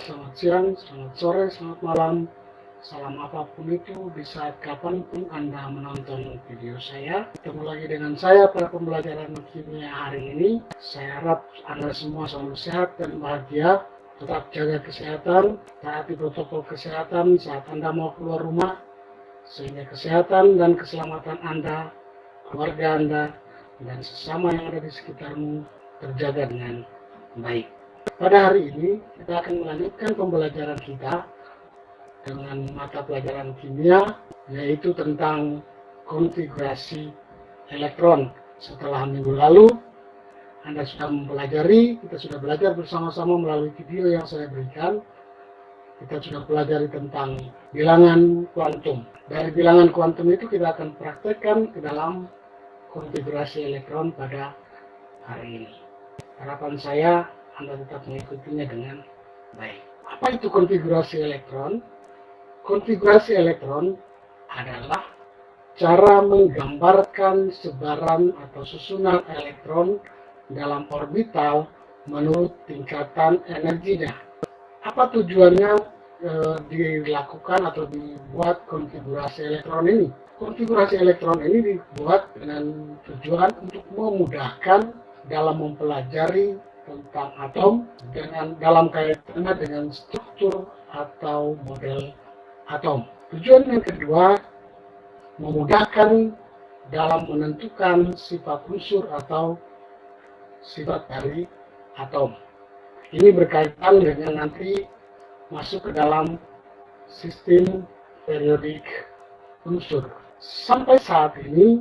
selamat siang, selamat sore, selamat malam. Salam apapun itu, di saat kapanpun Anda menonton video saya. Ketemu lagi dengan saya pada pembelajaran kimia hari ini. Saya harap Anda semua selalu sehat dan bahagia. Tetap jaga kesehatan, taati protokol kesehatan saat Anda mau keluar rumah, sehingga kesehatan dan keselamatan Anda, keluarga Anda, dan sesama yang ada di sekitarmu terjaga dengan baik. Pada hari ini, kita akan melanjutkan pembelajaran kita dengan mata pelajaran kimia, yaitu tentang konfigurasi elektron. Setelah minggu lalu, Anda sudah mempelajari, kita sudah belajar bersama-sama melalui video yang saya berikan. Kita sudah pelajari tentang bilangan kuantum. Dari bilangan kuantum itu kita akan praktekkan ke dalam konfigurasi elektron pada hari ini. Harapan saya Anda tetap mengikutinya dengan baik. Apa itu konfigurasi elektron? Konfigurasi elektron adalah cara menggambarkan sebaran atau susunan elektron dalam orbital menurut tingkatan energinya. Apa tujuannya dilakukan atau dibuat konfigurasi elektron ini? Konfigurasi elektron ini dibuat dengan tujuan untuk memudahkan dalam mempelajari tentang atom dalam kaitannya dengan struktur atau model atom. Tujuan yang kedua, memudahkan dalam menentukan sifat unsur atau sifat dari atom. Ini berkaitan dengan nanti masuk ke dalam sistem periodik unsur. Sampai saat ini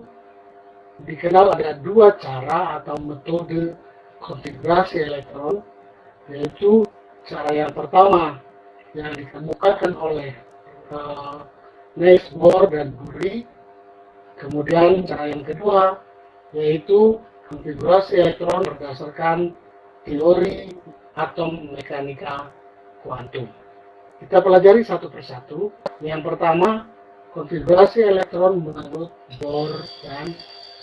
dikenal ada dua cara atau metode konfigurasi elektron, yaitu cara yang pertama yang dikemukakan oleh Niels Bohr dan Curie. Kemudian cara yang kedua yaitu konfigurasi elektron berdasarkan teori atom mekanika kuantum. Kita pelajari satu persatu. Yang pertama, konfigurasi elektron menurut Bohr dan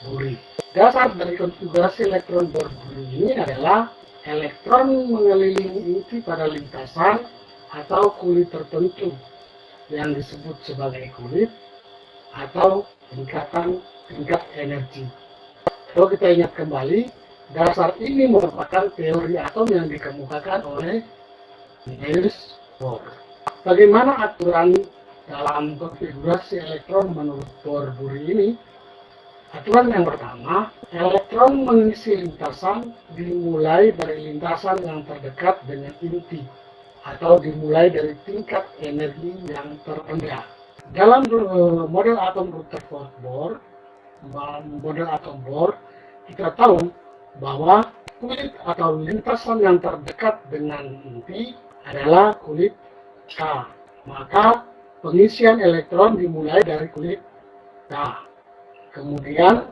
Curie. Dasar dari konfigurasi elektron Bohr Curie ini adalah elektron mengelilingi inti pada lintasan atau kulit tertentu yang disebut sebagai kulit atau tingkat energi. Kalau kita ingat kembali, dasar ini merupakan teori atom yang dikemukakan oleh Niels Bohr. Bagaimana aturan dalam konfigurasi elektron menurut Bohr-Curie ini? Aturan yang pertama, elektron mengisi lintasan dimulai dari lintasan yang terdekat dengan inti atau dimulai dari tingkat energi yang terendah. Dalam model atom Rutherford Bohr, kita tahu bahwa kulit atau lintasan yang terdekat dengan inti adalah kulit K. Maka pengisian elektron dimulai dari kulit K. Kemudian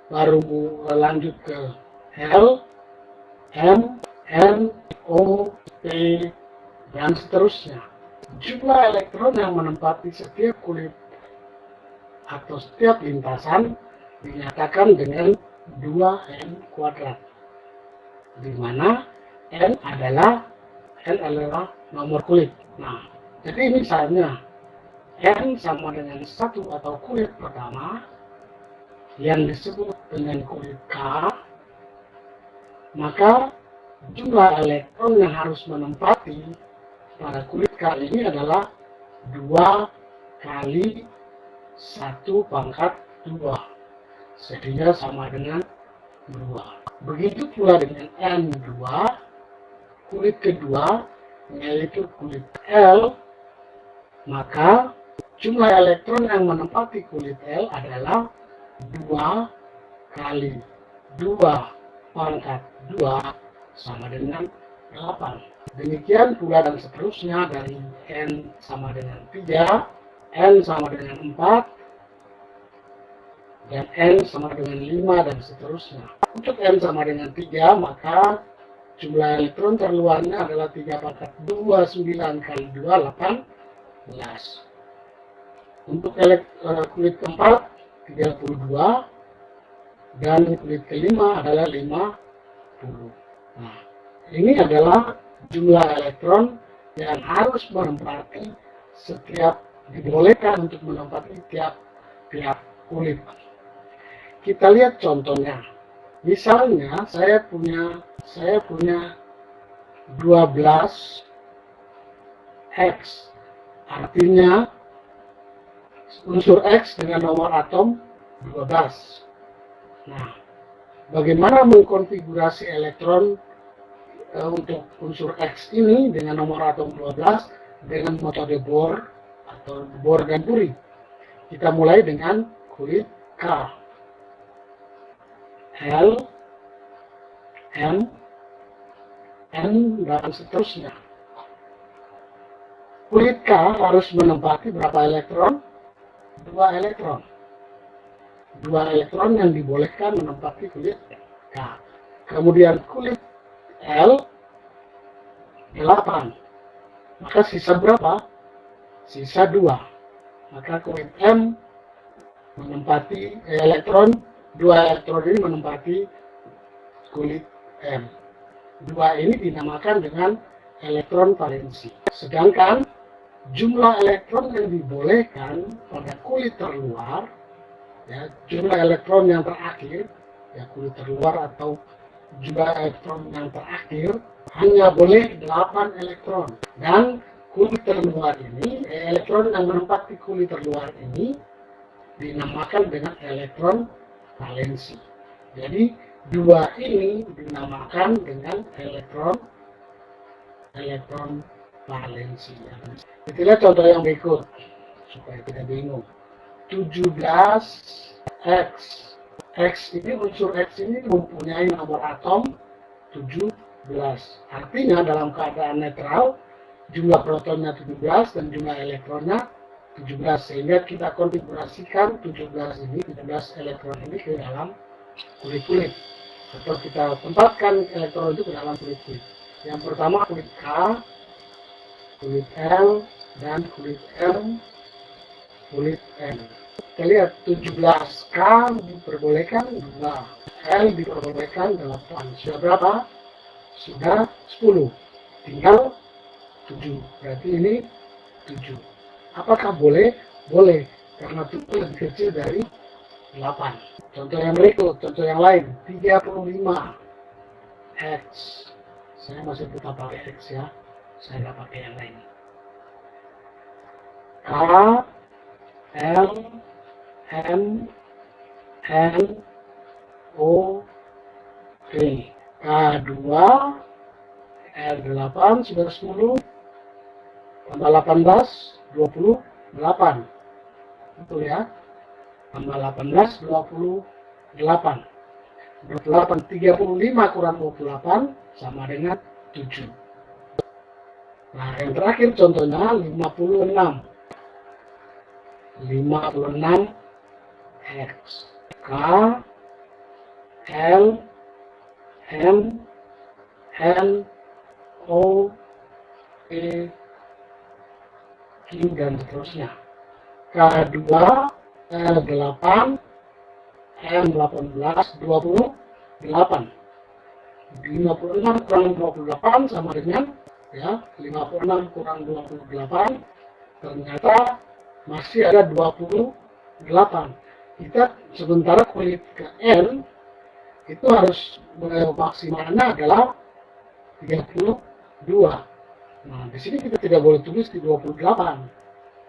baru lanjut ke L, M, N, O, P, dan seterusnya. Jumlah elektron yang menempati setiap kulit atau setiap lintasan dinyatakan dengan 2N kuadrat, di mana N adalah nomor kulit. Nah, jadi misalnya N sama dengan 1 atau kulit pertama yang disebut dengan kulit K, maka jumlah elektron yang harus menempati pada kulit K ini adalah 2 kali 1 pangkat 2, sehingga sama dengan 2. Begitu pula dengan N2, kulit kedua, yaitu kulit L, maka jumlah elektron yang menempati kulit L adalah 2 kali 2 pangkat 2 sama dengan 8. Demikian pula dan seterusnya dari N sama dengan 3, N sama dengan 4, dan N sama dengan 5 dan seterusnya. Untuk N sama dengan 3, maka jumlah elektron terluarnya adalah 3 pangkat 2, 9 kali 2, 18. Untuk kulit keempat, 32, dan kulit kelima adalah 50. Nah, ini adalah jumlah elektron yang harus menempati dibolehkan untuk menempati tiap kulit. Kita lihat contohnya. Misalnya saya punya 12 X, artinya unsur X dengan nomor atom 12. Nah, bagaimana mengkonfigurasi elektron untuk unsur X ini dengan nomor atom 12 dengan metode Bohr atau Bohr dan Curie? Kita mulai dengan kulit K, L, M, N, dan seterusnya. Kulit K harus menempati berapa elektron? 2 elektron. 2 elektron yang dibolehkan menempati kulit K. Kemudian kulit L 8. Maka sisa berapa? Sisa 2. Maka kulit M menempati 2 elektron ini menempati kulit M. 2 ini dinamakan dengan elektron valensi. Sedangkan jumlah elektron yang dibolehkan pada kulit terluar, ya, jumlah elektron yang terakhir, ya, kulit terluar atau jumlah elektron yang terakhir hanya boleh 8 elektron. Dan kulit terluar ini, elektron yang menempati kulit terluar ini dinamakan dengan elektron valensi. Jadi 2 ini dinamakan dengan elektron valensi. Kita lihat contoh yang berikut supaya tidak bingung. 17X. X ini, unsur X ini mempunyai nomor atom 17. Artinya dalam keadaan netral, jumlah protonnya 17 dan jumlah elektronnya 17. Sehingga kita konfigurasikan 17 elektron ini ke dalam kulit-kulit. Atau kita tempatkan elektron itu ke dalam kulit-kulit. Yang pertama kulit K, kulit L, dan kulit M, kulit M. Kita lihat 17K diperbolehkan 2, L diperbolehkan 8. Sudah berapa? Sudah 10. Tinggal 7. Berarti ini 7. Apakah boleh? Boleh. Karena 7 lebih kecil dari 8. Contoh yang berikut, contoh yang lain. 35 X. Saya masih tetap pakai X ya. Saya nggak pakai yang lain. K, L, M, N, O, P. K2, L8 sudah 10, tambah 18, 28. Betul ya? Tambah 18, 28. 35 kurang 28 sama dengan 7. Nah, yang terakhir contohnya 56. 56 X. K, L, M, N, O, P, Q, dan seterusnya. K2, L8, M18, 28. 56 kurang 28 sama dengan, ya, 56 kurang 28, ternyata masih ada 28. Kita sementara kulit ke N itu harus maksimalnya adalah 32. Nah, di sini kita tidak boleh tulis di 28.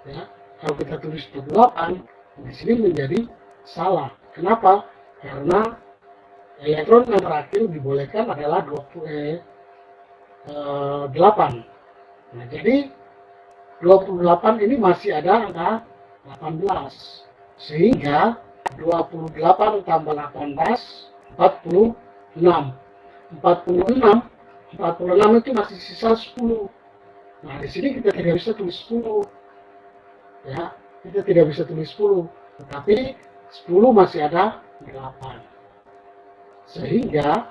Ya, kalau kita tulis 28, di sini menjadi salah. Kenapa? Karena elektron yang terakhir dibolehkan adalah 8. Nah, jadi 28 ini masih ada angka 18. Sehingga 28 tambah 18, 46. 46 itu masih sisa 10. Nah, di sini kita tidak bisa tulis 10. Ya, kita tidak bisa tulis 10. Tetapi 10 masih ada 8. Sehingga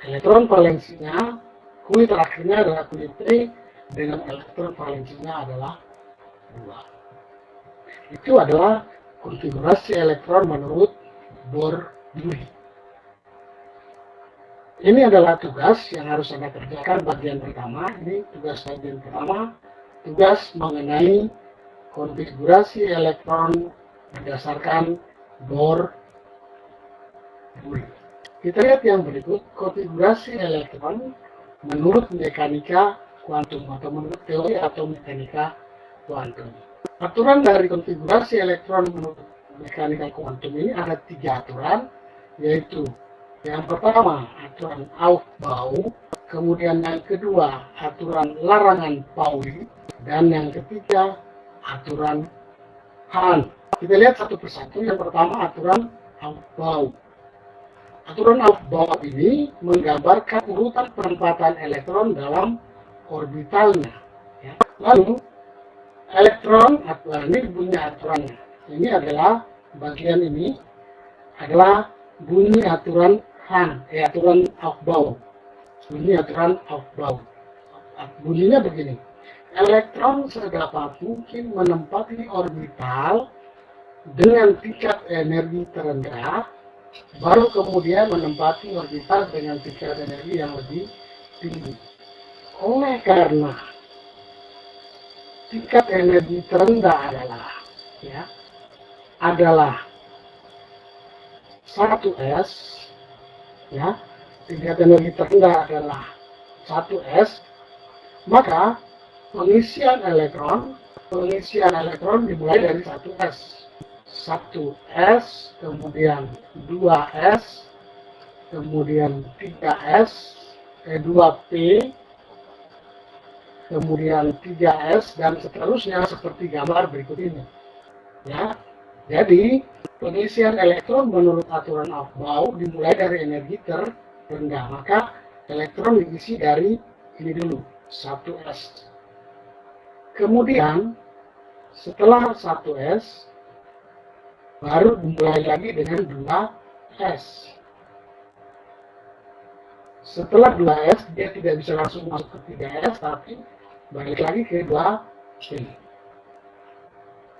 elektron valensinya, kulit terakhirnya adalah kulit P dengan elektron valensinya adalah 2. Itu adalah konfigurasi elektron menurut Bohr-Curie. Ini adalah tugas yang harus Anda kerjakan bagian pertama. Ini tugas bagian pertama, tugas mengenai konfigurasi elektron berdasarkan Bohr Dewey. Kita lihat yang berikut, konfigurasi elektron menurut mekanika kuantum atau menurut teori atau mekanika kuantum. Aturan dari konfigurasi elektron menurut mekanika kuantum ini ada 3 aturan, yaitu yang pertama aturan Aufbau, kemudian yang kedua aturan larangan Pauli, dan yang ketiga aturan Hahn. Kita lihat satu persatu. Yang pertama aturan Aufbau. Aturan Aufbau ini menggambarkan urutan penempatan elektron dalam orbitalnya. Ya. Lalu elektron, ini bunyi aturannya. Ini adalah bagian ini adalah bunyi aturan Hahn, aturan Aufbau. Bunyi aturan Aufbau. Bunyinya begini. Elektron sedapat mungkin menempati orbital dengan tingkat energi terendah, baru kemudian menempati orbital dengan tingkat energi yang lebih tinggi. Oleh karena tingkat energi terendah adalah 1S, ya, tingkat energi terendah adalah 1S, maka pengisian elektron dimulai dari 1S. 1S, kemudian 2S, kemudian 3S, 2P, kemudian 3S, dan seterusnya seperti gambar berikut ini. Ya, jadi pengisian elektron menurut aturan Aufbau dimulai dari energi terendah, maka elektron diisi dari ini dulu, 1S. Kemudian setelah 1S baru dimulai lagi dengan 2S. Setelah 2S dia tidak bisa langsung masuk ke 3S, tapi balik lagi ke 2P.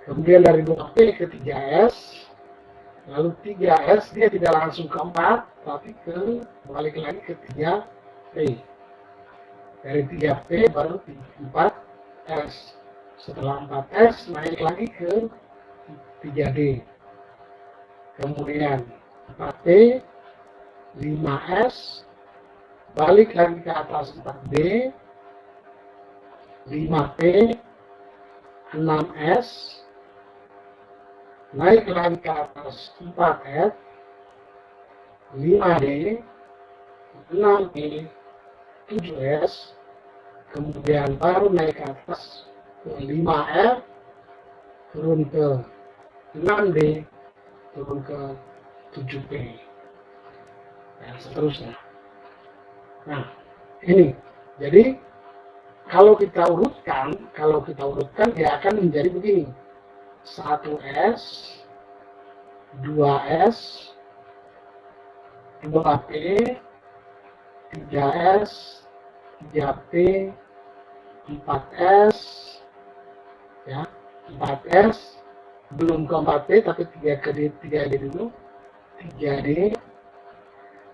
Kemudian dari 2P ke 3S, lalu 3S dia tidak langsung ke 4, tapi balik lagi ke 3P. Dari 3P baru 4S. Setelah 4S naik lagi ke 3D. Kemudian 4P, 5S, balik lagi ke atas 4D, 5P, 6S, naik lagi ke atas 4F, 5D, 6E, 7S, kemudian baru naik ke atas ke 5F, turun ke 6D, turun ke 7P, dan seterusnya. Nah, ini. Jadi, kalau kita urutkan dia akan menjadi begini. 1S, 2S, 2P, 3S, 3P, 4S, ya, 4S, belum ke 4P tapi 3D dulu, 3D,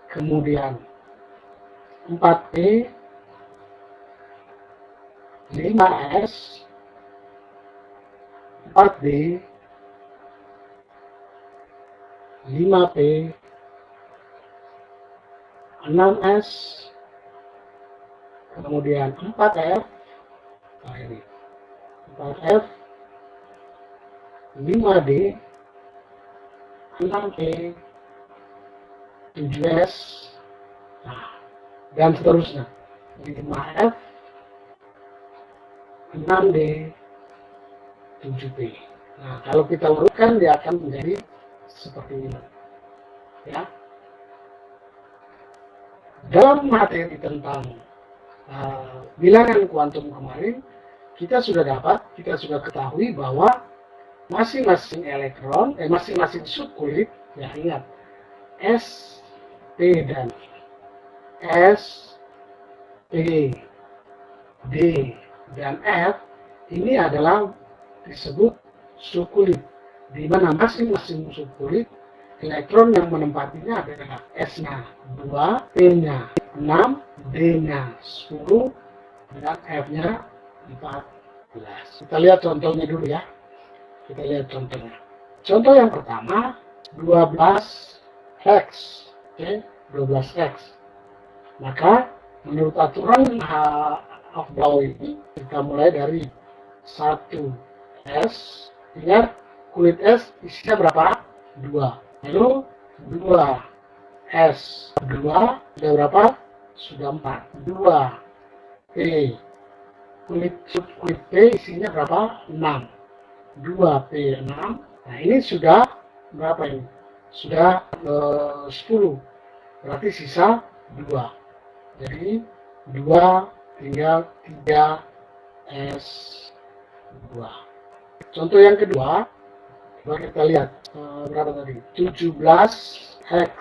kemudian 4P, 5S, 4D, 5P, 6S, kemudian 4F, nah ini 4F, 5D, 6P, 7S, nah, dan seterusnya. 5F, 6D, 7P. Nah, kalau kita urutkan dia akan menjadi seperti ini. Ya. Dalam materi tentang bilangan kuantum kemarin, kita sudah ketahui bahwa masing-masing elektron, masing-masing subkulit, ya ingat, S, P dan S, P, D, dan F ini adalah disebut subkulit, di mana masing-masing subkulit elektron yang menempatinya adalah S-nya 2, P-nya 6, D-nya 10, dan F-nya 14. Kita lihat contohnya dulu ya. Kita lihat contohnya. Contoh yang pertama, 12 hex. Oke, 12 hex. Maka menurut aturan Hofbauer ini, kita mulai dari 1S. Ingat, kulit S isinya berapa? 2. Lalu 2S 2 sudah berapa? Sudah 4. 2 P, kulit P isinya berapa? 6. 2 P 6. Nah, ini sudah berapa ini? Sudah 10. Berarti sisa 2. Jadi 2 tinggal 3 S 2. Contoh yang kedua, coba kita lihat berapa tadi? 17 hex.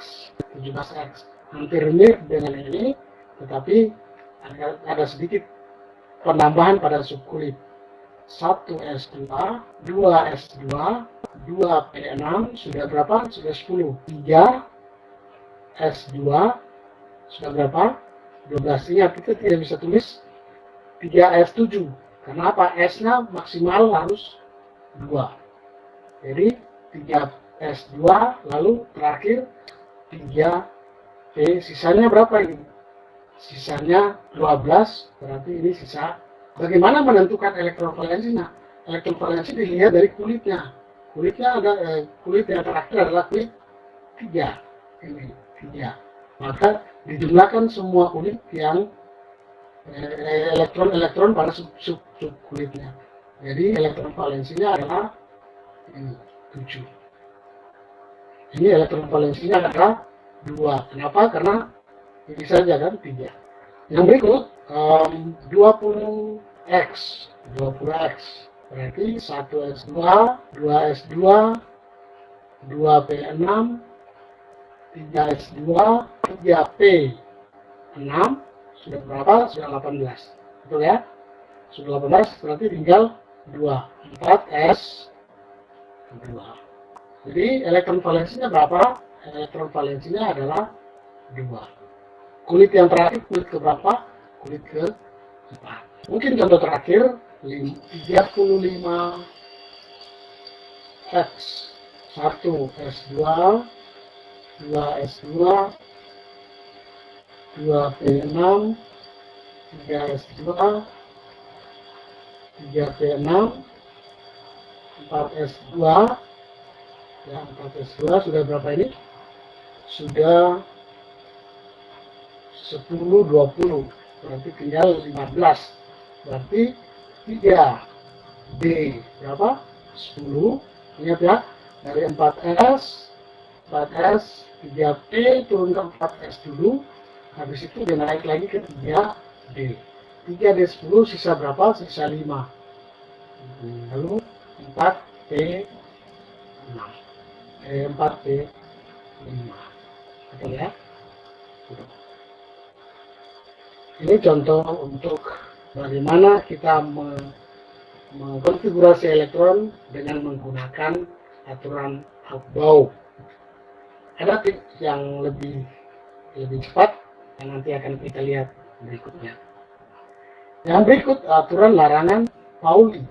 17 hex. Hampir mirip dengan ini, tetapi ada sedikit penambahan pada subkulit. 1S2, 2S2, 2P6, sudah berapa? Sudah 10. 3S2, sudah berapa? 12. Ingat, kita tidak bisa tulis 3S7. Karena apa? S-nya maksimal harus 2. Jadi 3S2, lalu terakhir 3P. Sisanya berapa ini? Sisanya 12, berarti ini sisa. Bagaimana menentukan elektronvalensinya? Elektronvalensi dilihat dari kulitnya. Kulitnya ada kulit yang terakhir adalah kulit 3. Ini 3. Maka dijumlahkan semua kulit yang elektron-elektron pada sub kulitnya. Jadi elektron valensinya adalah ini 7. Ini elektron valensinya adalah 2. Kenapa? Karena ini saja kan 3. Yang berikut 20x. 20x berarti 1s2, 2s2, 2p6, 3s2, 3p6, sudah berapa? Sudah 18. Betul ya? Sudah 18, berarti tinggal 2. 4s 2. Jadi elektron valensinya berapa? Elektron valensinya adalah 2. Kulit yang terakhir, kulit ke berapa? Kulit ke 4. Mungkin contoh terakhir 35 X 1S2, 2S2, 2P6, 3S2, 3P6, 4S2. Ya, 4S2 sudah berapa ini? Sudah 10, 20. Berarti tinggal 15. Berarti 3D berapa? 10. Ingat ya, dari 4S, 3P turun ke 4S dulu. Habis itu dia naik lagi ke 3D. 3D 10, sisa berapa? Sisa 5. Lalu 4P6. 4P5. Betul ya? Ini contoh untuk bagaimana kita mengkonfigurasi elektron dengan menggunakan aturan Hofbauer. Ada tips yang lebih cepat yang nanti akan kita lihat berikutnya. Yang berikut aturan larangan Pauli.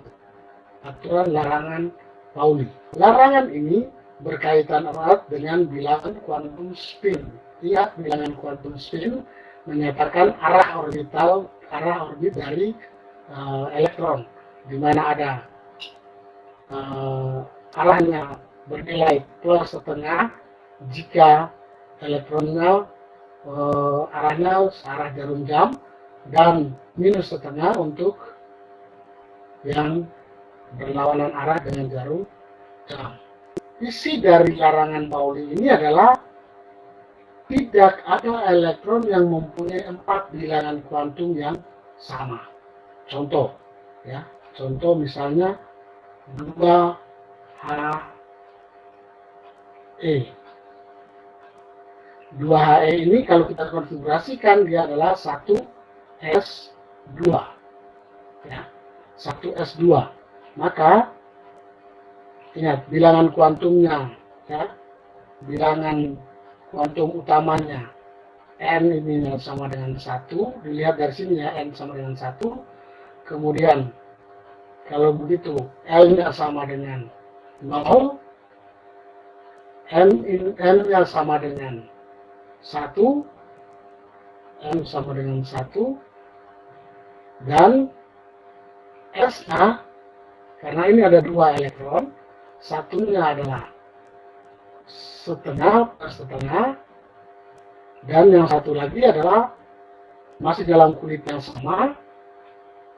Aturan larangan Pauli. Larangan ini berkaitan erat dengan bilangan kuantum spin. Lihat, bilangan kuantum spin menyatakan arah orbit dari elektron, di mana ada arahnya bernilai plus setengah jika elektronnya arahnya searah jarum jam, dan minus setengah untuk yang berlawanan arah dengan jarum jam. Isi dari larangan Pauli ini adalah tidak ada elektron yang mempunyai 4 bilangan kuantum yang sama. Contoh, ya, contoh misalnya 2He. 2He ini kalau kita konfigurasikan dia adalah 1S2. Ya, 1S2. Maka ingat bilangan kuantumnya, ya. bilangan kuantum utamanya n ini sama dengan 1, dilihat dari sini ya, n sama dengan 1, kemudian kalau begitu L-nya sama dengan 0, N-nya sama dengan 1, N sama dengan 1, dan S-nya, karena ini ada 2 elektron, satunya adalah setengah per setengah, dan yang satu lagi adalah masih dalam kulit yang sama,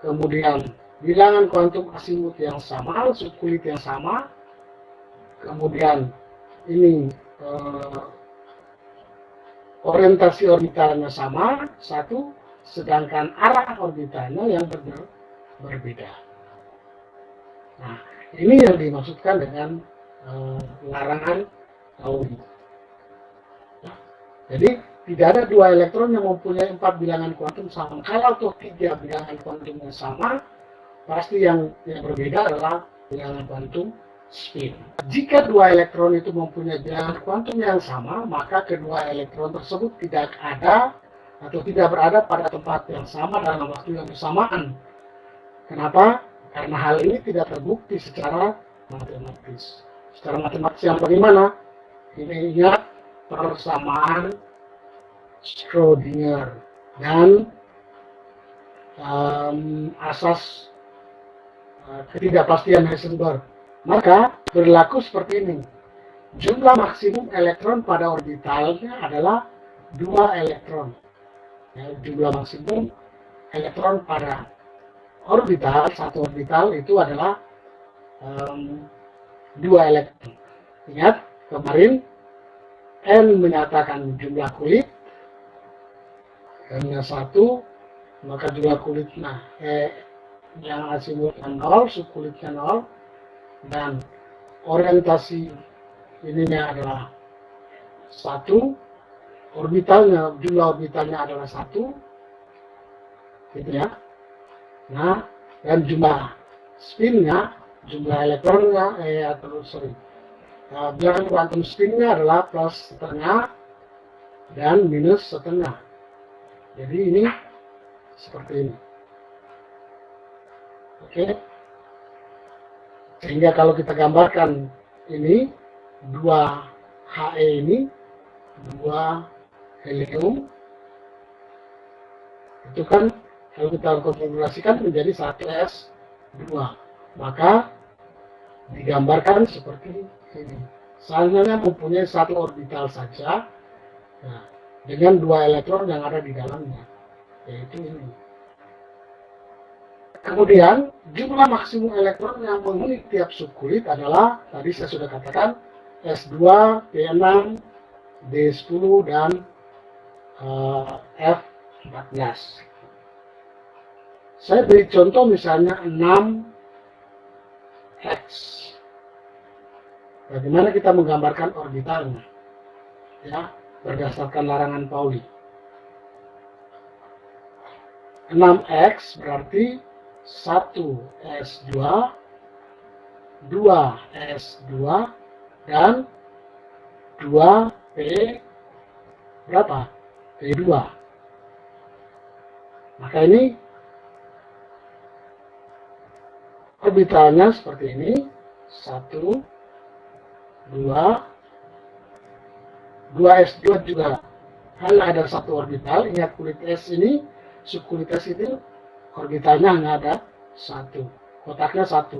kemudian bilangan kuantum asimut yang sama, subkulit yang sama, kemudian ini orientasi orbitalnya sama, satu, sedangkan arah orbitalnya yang berbeda. Nah, ini yang dimaksudkan dengan larangan Pauli. Jadi tidak ada 2 elektron yang mempunyai 4 bilangan kuantum sama. Kalau toh 3 bilangan kuantumnya sama, pasti yang berbeda adalah bilangan kuantum spin. Jika 2 elektron itu mempunyai bilangan kuantum yang sama, maka kedua elektron tersebut tidak ada atau tidak berada pada tempat yang sama dalam waktu yang bersamaan. Kenapa? Karena hal ini tidak terbukti secara matematis. Secara matematis yang bagaimana? Ini ingat persamaan Schrödinger dan asas ketidakpastian Heisenberg. Maka berlaku seperti ini. Jumlah maksimum elektron pada orbitalnya adalah 2 elektron. Ya, jumlah maksimum elektron pada orbital, satu orbital itu adalah 2 elektron. Ingat, kemarin N menyatakan jumlah kulit, N-nya 1, maka jumlah kulitnya yang asimutnya 0, subkulitnya 0, dan orientasi ininya adalah 1, orbitalnya, jumlah orbitalnya adalah 1, gitu ya. Nah, dan jumlah spinnya, jumlah elektronnya, bilangan kuantum spinnya adalah plus setengah dan minus setengah. Jadi ini seperti ini. Oke. Sehingga kalau kita gambarkan ini 2 He ini 2 helium, itu kan kalau kita konfigurasikan menjadi 1s2, maka digambarkan seperti ini. Seandainya mempunyai 1 orbital saja, nah, dengan 2 elektron yang ada di dalamnya, yaitu ini. Kemudian jumlah maksimum elektron yang menghuni tiap subkulit adalah, tadi saya sudah katakan, S2, P6, D10, dan F14. Saya beri contoh misalnya 6X. Bagaimana kita menggambarkan orbitalnya? Ya, berdasarkan larangan Pauli. 6X berarti 1s2, 2s2, dan 2p berapa? P2. Maka ini orbitalnya seperti ini, 1, 2s2 juga hanya ada 1 orbital. Ingat, kulit S ini, subkulit S itu orbitalnya hanya ada 1, kotaknya 1.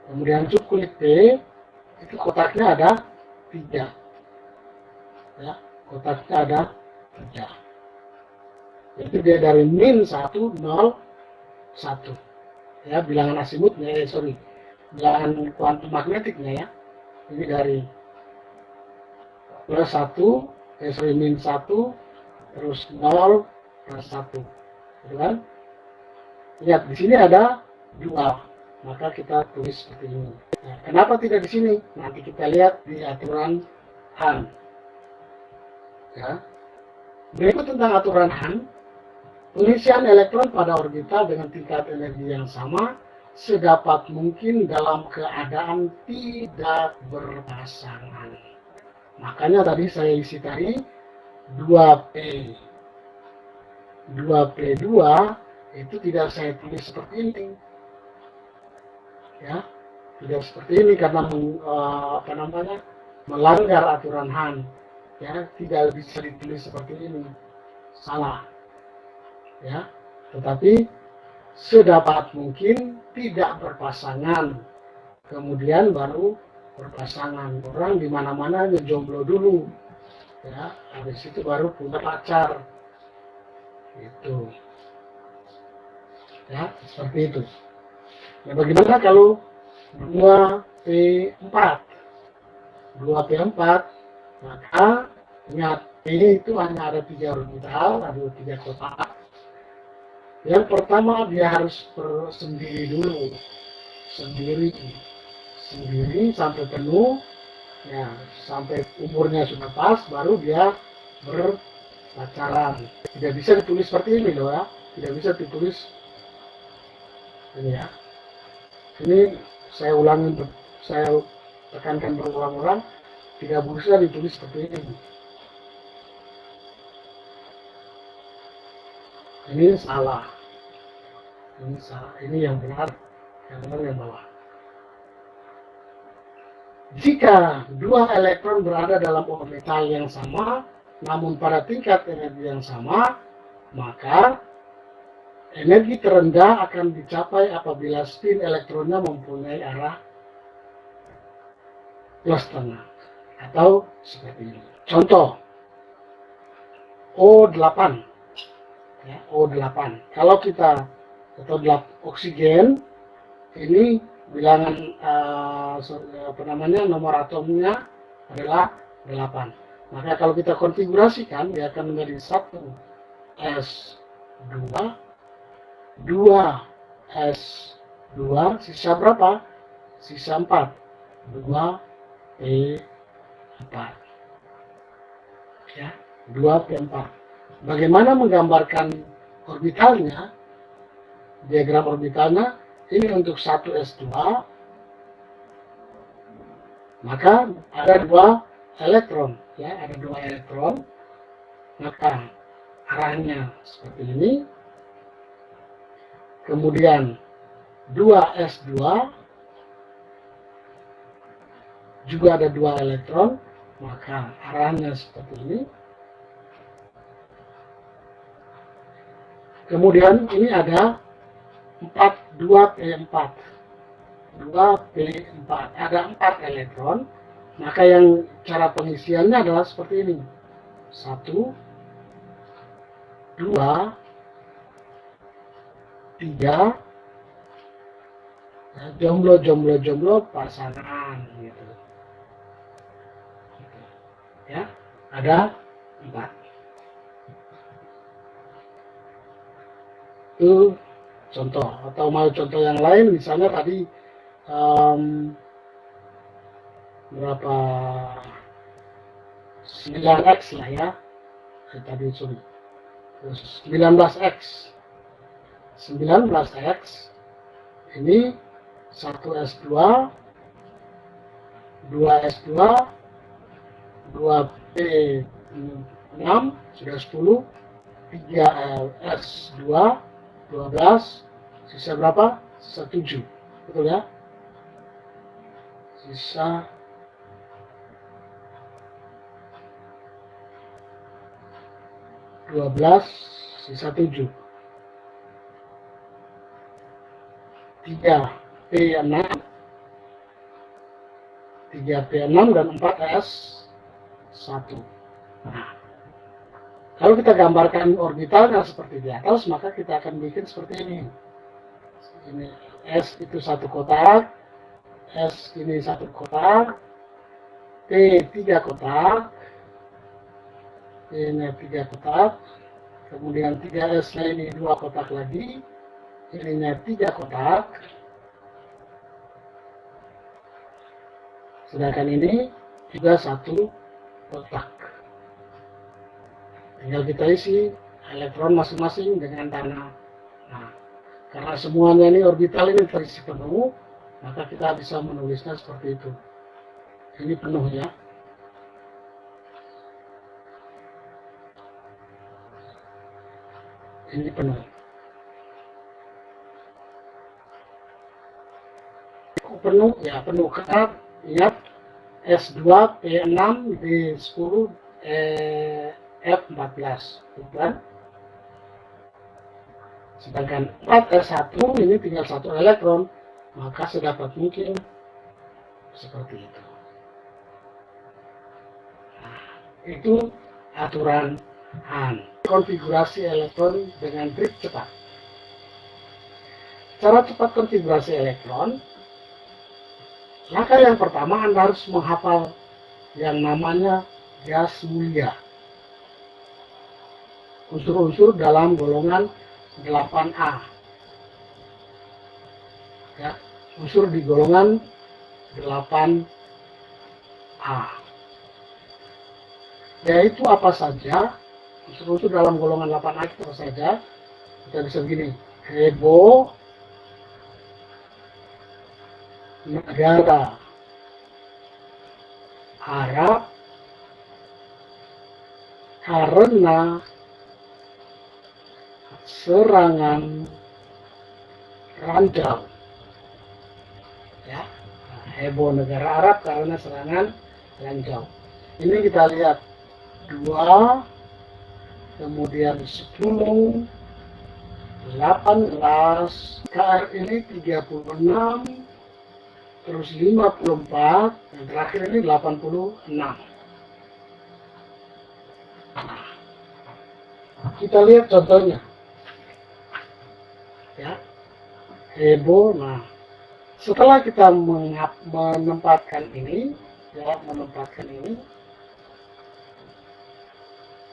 Kemudian subkulit P itu kotaknya ada 3. Ya, kotaknya ada 3. Jadi dia dari min 1, 0, 1. Ya, bilangan asimutnya, bilangan kuantum magnetiknya ya. Ini dari plus 1, min 1, terus 0, plus 1. Gitu kan? Lihat, di sini ada 2. Maka kita tulis seperti ini. Nah, kenapa tidak di sini? Nanti kita lihat di aturan Hahn. Ya. Berikut tentang aturan Hahn. Pengisian elektron pada orbital dengan tingkat energi yang sama sedapat mungkin dalam keadaan tidak berpasangan. Makanya tadi saya isi tadi 2P. 2P2 itu tidak saya tulis seperti ini. Ya, tidak seperti ini karena melanggar aturan Han. Ya, tidak bisa ditulis seperti ini. Salah. Ya, tetapi sedapat mungkin tidak berpasangan, kemudian baru berpasangan. Orang di mana-mana jomblo dulu, ya, habis itu baru punya pacar, itu, ya, seperti itu. Nah, bagaimana kalau 2P4? 2P4, maka ingat P itu hanya ada 3 orbital, ada 3 kotak. Yang pertama dia harus bersendiri dulu, sendiri sampai penuh, ya, sampai umurnya sudah pas, baru dia berpacaran. Tidak bisa ditulis seperti ini loh ya, tidak bisa ditulis ini ya. Ini saya ulangi, saya tekankan berulang-ulang, tidak bisa ditulis seperti ini. Ini salah. Ini salah. Ini yang benar yang bawah. Jika dua elektron berada dalam orbital yang sama, namun pada tingkat energi yang sama, maka energi terendah akan dicapai apabila spin elektronnya mempunyai arah plus tengah, atau seperti ini. Contoh, O8. Ya, O8. Kalau kita atau oksigen ini bilangan nomor atomnya adalah 8. Maka kalau kita konfigurasikan dia akan menjadi 1s2, 2s2, sisa berapa? Sisa 4, 2p4. Ya, 2p4. Bagaimana menggambarkan orbitalnya? Diagram orbitalnya ini untuk 1s2, maka ada 2 elektron, ya, ada 2 elektron, maka arahnya seperti ini. Kemudian 2s2 juga ada 2 elektron, maka arahnya seperti ini. Kemudian ini ada 2p4. 2p4 ada 4 elektron, maka yang cara pengisiannya adalah seperti ini. 1, 2, 3, jomblo pasangan gitu. Ya, ada 4. Itu contoh, atau mau contoh yang lain, misalnya tadi berapa 9x lah ya, tadi sorry 19x ini 1s2, 2s2, 2p6 sudah 10, 3s2 12, sisa berapa? Sisa 7, betul ya? Sisa 12, sisa 7. 3p6, 3p6 dan 4s1. Nah, kalau kita gambarkan orbitalnya seperti di atas, maka kita akan bikin seperti ini. Ini S itu 1 kotak, S ini 1 kotak, P 3 kotak, ini 3 kotak, kemudian 3S-nya ini 2 kotak lagi, ininya 3 kotak, sedangkan ini juga 1 kotak. Tinggal kita isi elektron masing-masing dengan tanah. Nah, karena semuanya ini orbital ini terisi penuh, maka kita bisa menulisnya seperti itu. Ini penuh ya. ini penuh. Penuh ya, penuh karena ingat S2 P6 D10 F14 bukan. Sedangkan 4S1 ini tinggal 1 elektron, maka sedapat mungkin seperti itu. Nah, itu aturan Hahn. Konfigurasi elektron dengan trik cepat. Cara cepat konfigurasi elektron, langkah yang pertama Anda harus menghafal yang namanya gas mulia. Unsur-unsur dalam golongan 8A. Ya, unsur di golongan 8A. Yaitu apa saja? Unsur-unsur dalam golongan 8A itu apa saja? Kita bisa begini. Hebo, negara Arab, karena serangan ranjau. Ya, heboh negara Arab karena serangan ranjau. Ini kita lihat 2, kemudian 10, 18, KR ini 36, terus 54, dan terakhir ini 86. Nah, kita lihat contohnya. Ya, heboh. Nah, setelah kita menempatkan ini,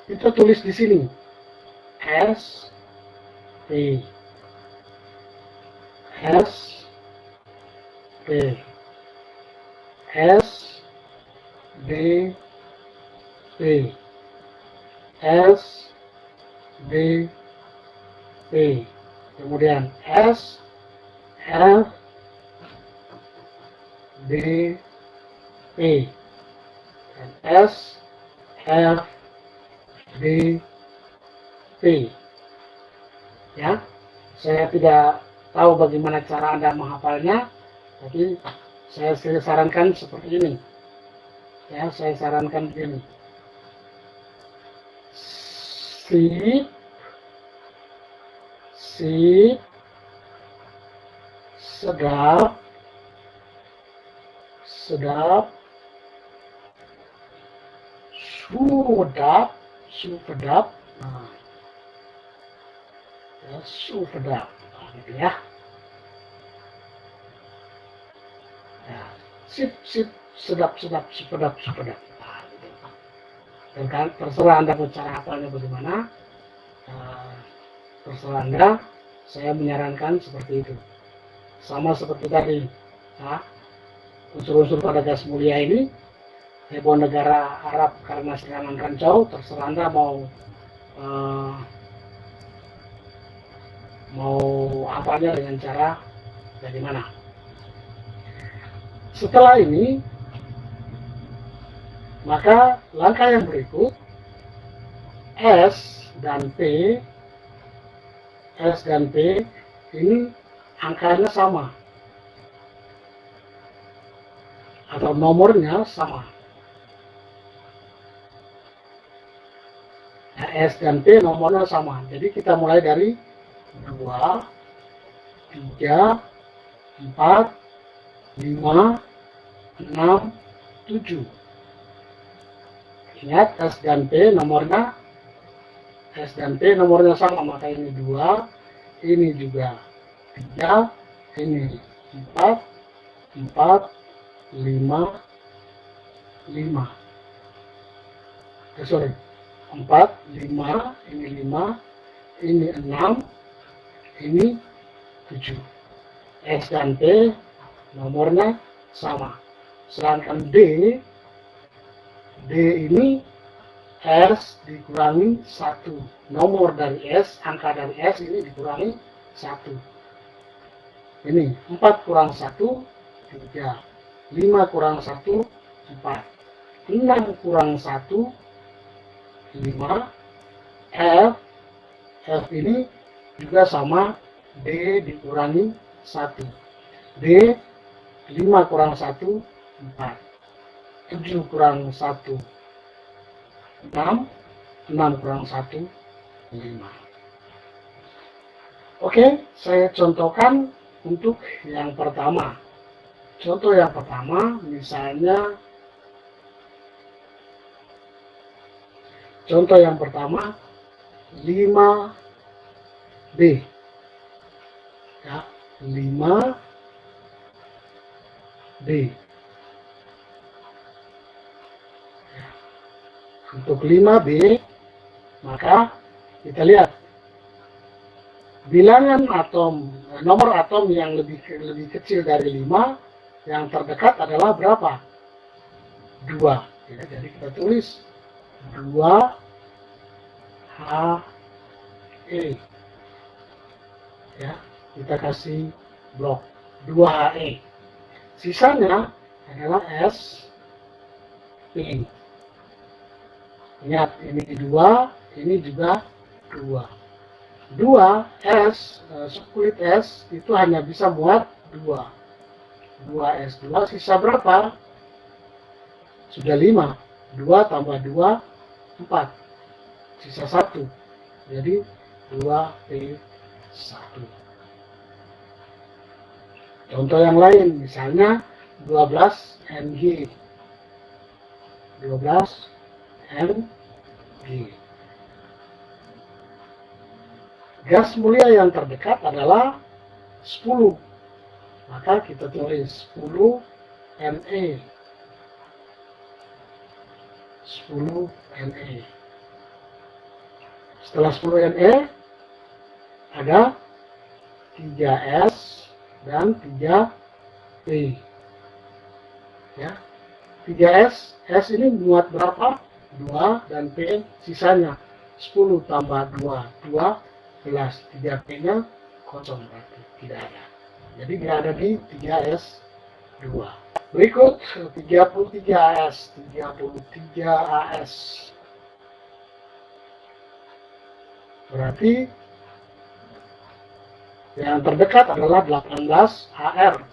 kita tulis di sini S P S P S D P S D P, kemudian S F D P dan S F D P. Ya, saya tidak tahu bagaimana cara Anda menghafalnya, tapi saya sarankan seperti ini. Ya, saya sarankan begini. Sip, sedap, supedap, nah, ya, supedap, nah, gitu ya. Ya, sip, sedap, supedap. Nah, gitu. Dan kan, terserah Anda mau cara hafalnya bagaimana. Terserah Anda, saya menyarankan seperti itu. Sama seperti tadi, ya, unsur-unsur pada gas mulia ini, heboh negara Arab karena serangan ranjau, terserah Anda mau apanya dengan cara bagaimana. Setelah ini, maka langkah yang berikut, S dan P ini angkanya sama atau nomornya sama. Nah, S dan P nomornya sama. Jadi kita mulai dari 2, 3, 4, 5, 6, 7. Ingat S dan P nomornya sama, maka ini 2, ini juga 3, ini 4, 5, 4, 5, ini 5, ini 6, ini 7. S dan P nomornya sama. Sedangkan D ini S dikurangi 1. Nomor dari S, angka dari S ini dikurangi 1. Ini 4 kurang 1, 3. 5 kurang 1, 4. 6 kurang 1, 5. F ini juga sama D dikurangi 1. D 5 kurang 1 4. 7 kurang 1 6. 6 kurang 1 5. Oke, saya contohkan untuk yang pertama. Contoh yang pertama, misalnya contoh yang pertama 5B. Ya, 5B. Ya. Untuk 5B, maka kita lihat bilangan atom, nomor atom yang lebih kecil dari 5, yang terdekat adalah berapa? 2. Ya, jadi kita tulis 2HE. Ya, kita kasih blok 2HE. Sisanya adalah SP. Ingat, ini 2, ini juga 2. 2S, kulit S itu hanya bisa muat 2. 2S2, sisa berapa? Sudah 5. 2 tambah 2, 4. Sisa 1. Jadi 2P1. Contoh yang lain, misalnya 12Mg. 12Mg. Gas mulia yang terdekat adalah 10. Maka kita tulis 10 Me. 10 Me. Setelah 10 Me, ada 3S dan 3P. Ya. 3S, S ini muat berapa? 2, dan P sisanya 10 tambah 2, 12. 3P-nya kosong berarti, tidak ada. Jadi dia ada di 3S2. Berikut 33AS. 33AS. Berarti yang terdekat adalah 18AR.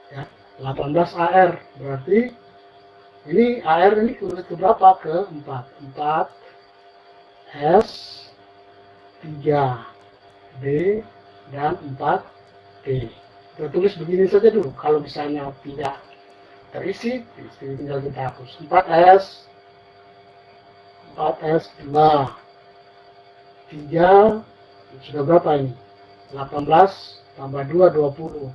Ya, 18AR. Berarti ini AR ini kulit berapa? Ke 4. 4S, 3B, dan 4P. Kita tulis begini saja dulu. Kalau misalnya tidak terisi, tinggal kita hapus. 4S2, 3, sudah berapa ini? 18 tambah 2, 20.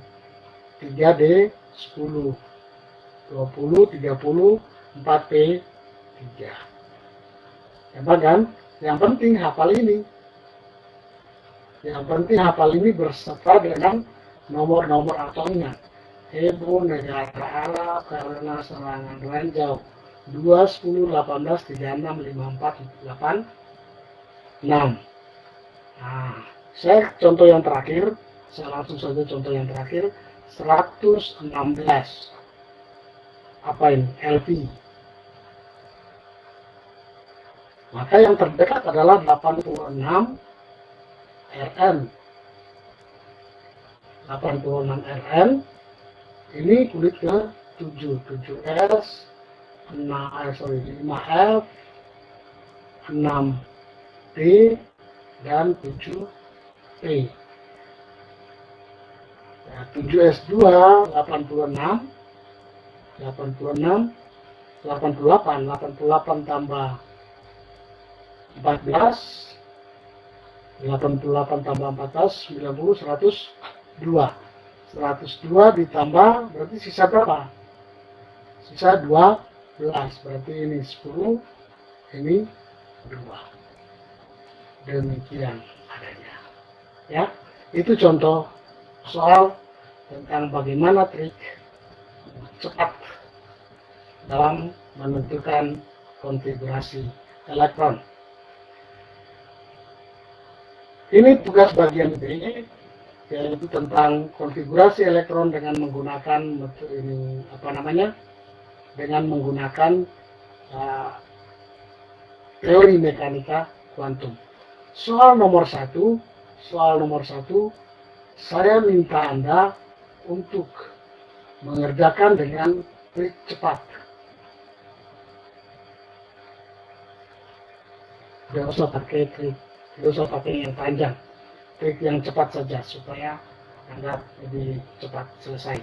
3D, 10. 20, 30, 4P, 3. Hebat kan? Yang penting hafal ini. Yang penting hafal ini berserta dengan nomor-nomor atomnya. Heboh negara Arab karena serangan ranjau. 2, 10, 18, 36, 54, 8, 6. Nah, saya contoh yang terakhir. Saya langsung saja contoh yang terakhir. 116. Apa ini? LP. Maka yang terdekat adalah 86 Rn. 86 Rn. Ini kulit ke 7. 7S, 5F, 6P, dan 7P. Ya, 7S2, 86, 88, 88 tambah 14, 88 tambah 14, 90, 102. 102 ditambah, berarti sisa berapa? Sisa 12, berarti ini 10, ini 2. Demikian adanya. Ya, itu contoh soal tentang bagaimana trik cepat dalam menentukan konfigurasi elektron. Ini tugas bagian B, yaitu tentang konfigurasi elektron dengan menggunakan ini dengan menggunakan teori mekanika kuantum. Soal nomor satu, saya minta Anda untuk mengerjakan dengan trik cepat. Tidak usah pakai trik, tidak usah pakai yang panjang, trik yang cepat saja supaya Anda lebih cepat selesai.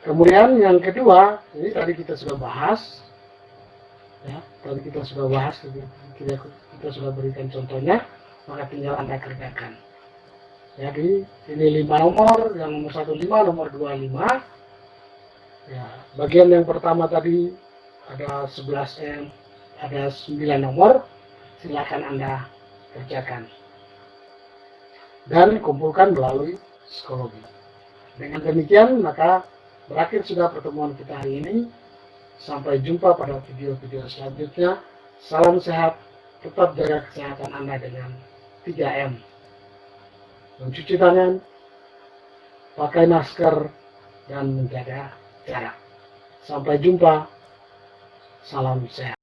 Kemudian yang kedua, ini tadi kita sudah bahas, ya, kita sudah berikan contohnya, maka tinggal Anda kerjakan. Jadi ini 5 nomor, yang nomor 1 5, nomor 2 5. Ya, bagian yang pertama tadi ada 11 ada 9 nomor, silakan Anda kerjakan dan kumpulkan melalui psikologi. Dengan demikian maka berakhir sudah pertemuan kita hari ini. Sampai jumpa pada video-video selanjutnya. Salam sehat, tetap jaga kesehatan Anda dengan 3M. Mencuci tangan, pakai masker, dan menjaga jarak. Sampai jumpa. Salam sehat.